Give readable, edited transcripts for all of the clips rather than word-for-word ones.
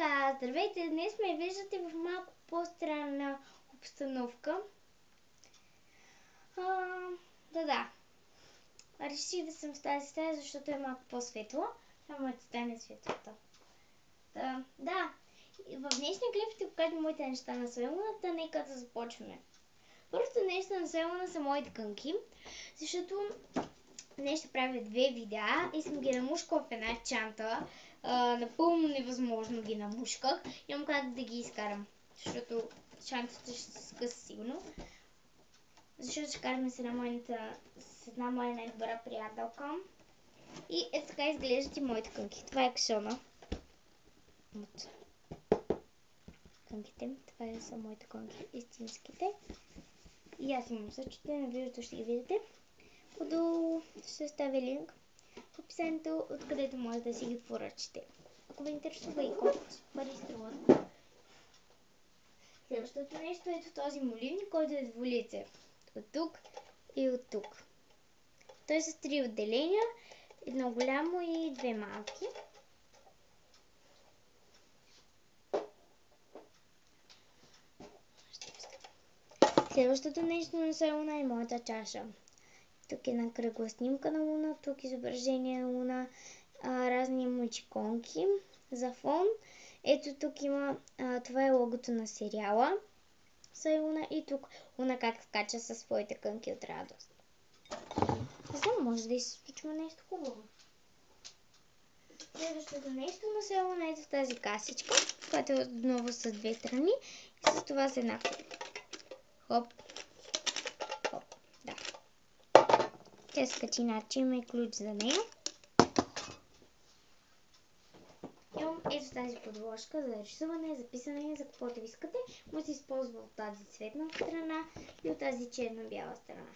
така, здравейте! Днес ме виждате в малко по-странна обстановка. Да. Реших да съм в тази стая, защото е малко по-светло. Само да стане светлата. Да. В днешния клип ще покажа моите неща на Сойлуната. Нека да започваме. Първото нещо на Сойлуна са моите кънки, защото днес ще правя 2 видеа и съм ги намушкал в една чанта. Напълно невъзможно ги намушках. Нямам как да ги изкарам, защото чантата ще се скъса сигурно. Защото ще караме с една моя най-добра приятелка. И ето така изглеждат и моите кънки. Това е кашона от кънките. Това са моите кънки, истинските. И аз имам същите, на видеото ще ги видите. Отдолу ще оставя линк в описанието, откъдето може да си ги поръчате. Ако ви интересува и колко пари струват. Следващото нещо е този моливник, който е двулице. От тук и от тук. Той е с 3 отделения. Едно голямо и 2 малки. Следващото нещо на Сойлуна е моята чаша. Тук е една кръгла снимка на Луна, тук изображение на Луна, разни емоджиконки за фон. Ето тук има, това е логото на сериала Сойлуна и тук Луна как скача със своите кънки от радост. Не знам, може да и се случва нещо хубаво. Следващото нещо на Сойлуна е в тази касичка, която е отново с 2 страни и с това с една. Хоп. Да. Тя се качи над, че има и ключ за нея. Имам ето тази подложка за рисуване, за писане, за каквото искате. Може да се използва от тази цветна страна и от тази черно-бяла страна.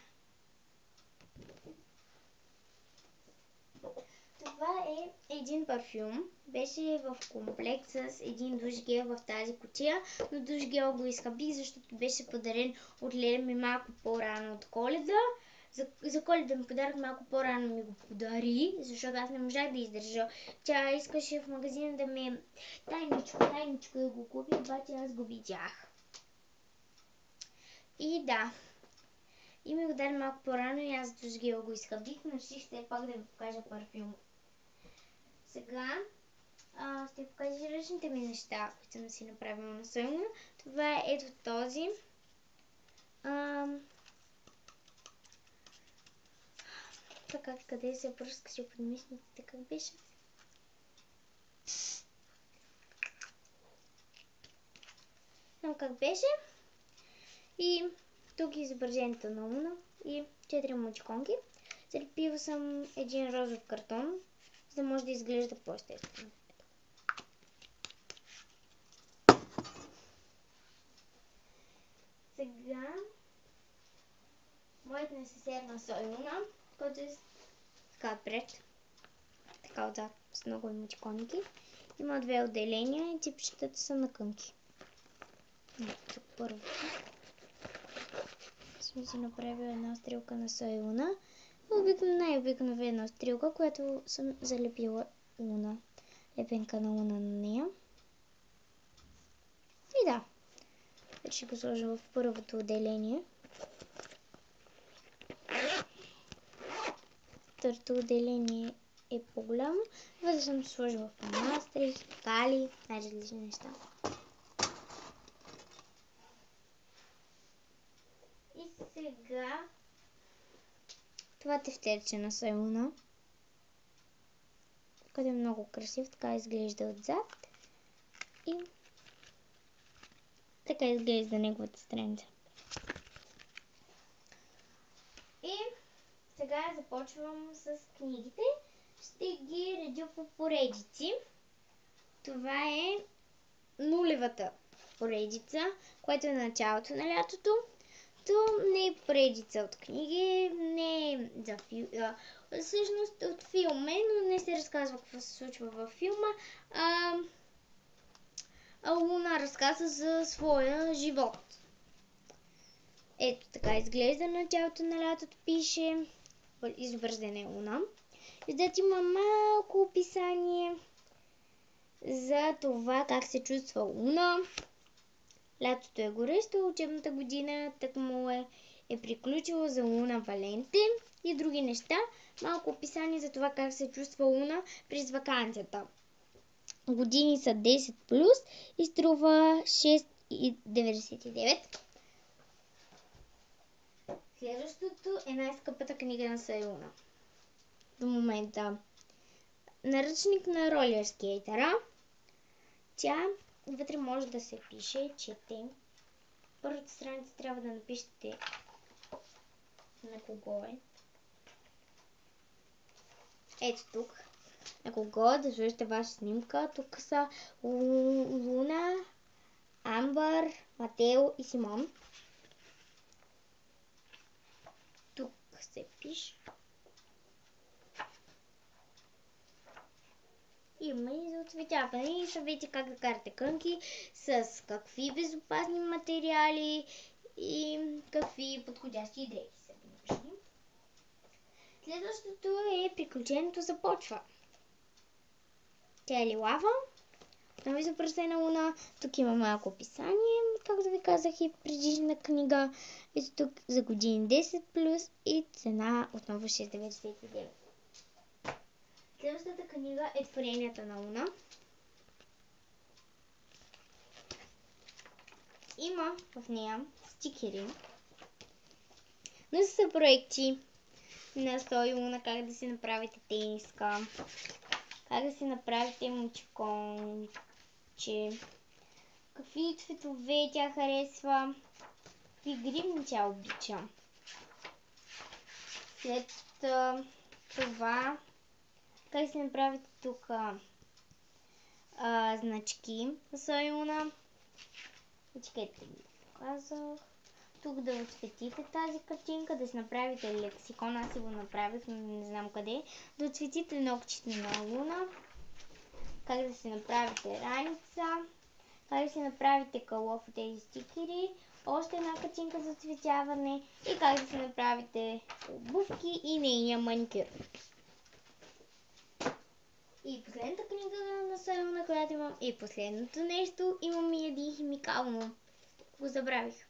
Това е един парфюм. Беше в комплект с един душ гел в тази кутия, но душ гел го изхабих, защото беше подарен от леля ми малко по-рано от Коледа. За Коледа ми подарък малко по-рано ми го подари, защото аз не можах да издържа. Тя искаше в магазина да ме тайничко да го купи, обаче аз го видях. И да. И ми го даде малко по-рано и аз душ гел го изхабих, но ще пак да ви покажа парфюм. Сега ще покажа различните ми неща, които съм си направила на Сойлуна. Това е ето този. Така, къде се пръскаше под мишниците, как беше? Но как беше? И тук е изображението на Луна и 4 мочконки. Залепила съм един розов картон, за да може да изглежда по-естествено. Сега моят несесер на Сойлуна, който е така отпред, така отзад с много емоджиконки. Има 2 отделения и ципчетата са на кънки. Тук първо съм си направила една стрелка на Сойлуна. Най-обикновена стрелка, която съм залепила Луна. Лепенка на Луна на нея. И да. Ще го сложа в първото отделение. Второто отделение е по-голямо. Вътре съм сложила фломастери, химикали, най-различни неща. И сега това тефтерче на Сойлуна, който е много красив, така изглежда отзад. И така изглежда неговата страница. И сега започвам с книгите. Ще ги редя по поредици. Това е нулевата поредица, която е началото на лятото. То не е поредица от книги, не е за всъщност от филм, но не се разказва какво се случва във филма. Луна разказва за своя живот. Ето така изглежда началото на лятото, пише изображение Луна. Издат има малко описание за това как се чувства Луна. Лятото е горещо, учебната година тъкмо е приключила за Луна Валенте и други неща. Малко описание за това как се чувства Луна през ваканцията. Години са 10 плюс и струва 6,99. Следващото е най-скъпата книга на Сайуна до момента. Наръчник на ролерскейтера. Тя вътре може да се пише, чете. Първата страница трябва да напишете на кого е. Ето тук. На кого да сложите ваша снимка. Тук са Луна, Амбър, Матео и Симон. Тук се пише. Има и за оцветяване и съвети как да карате кънки, с какви безопасни материали и какви подходящи дрехи са нужни. Следващото е приключението започва. Тя е лилава, отново изобразена Луна. Тук има малко описание, както ви казах и предишна книга. Ето тук за години 10 плюс и цена отново 6,99. Следващата книга е Творенията на Луна. Има в нея стикери, но са проекти на Сой Луна, как да си направите тениска, как да си направите мучконче, какви цветове тя харесва, какви гривни тя обича. След това как си направите тук значки за Сой Луна. Етикетите ги показах. Тук да отцветите тази картинка, да си направите лексикон. Аз си го направих, но не знам къде. Да отцветите ногтите на Луна. Как да си направите раница. Как да си направите калъф от тези стикери. Още една картинка за отцветяване. И как да си направите обувки и нейния маникюр. И последната книга на Сайуна, която имам. И последното нещо. Имам и един химикал, но го забравих.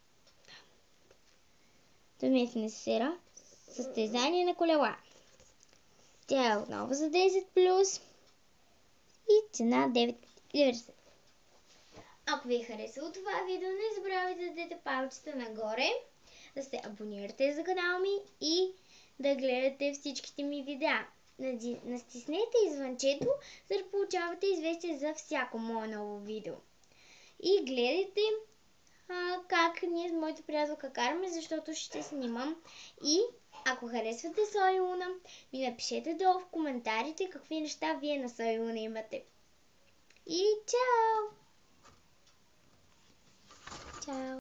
Доместна сера. Състезание на колела. Тя е отново за 10 плюс. И цена 9,90. Ако ви е харесало това видео, не забравяйте да дадете палчета нагоре, да се абонирате за канала ми и да гледате всичките ми видеа. Натиснете звънчето, за да получавате известие за всяко мое ново видео. И гледайте как ние с моята приятелка караме, защото ще снимам. И ако харесвате Сой Луна, ми напишете долу в коментарите какви неща вие на Сой Луна имате. И чао! Чао!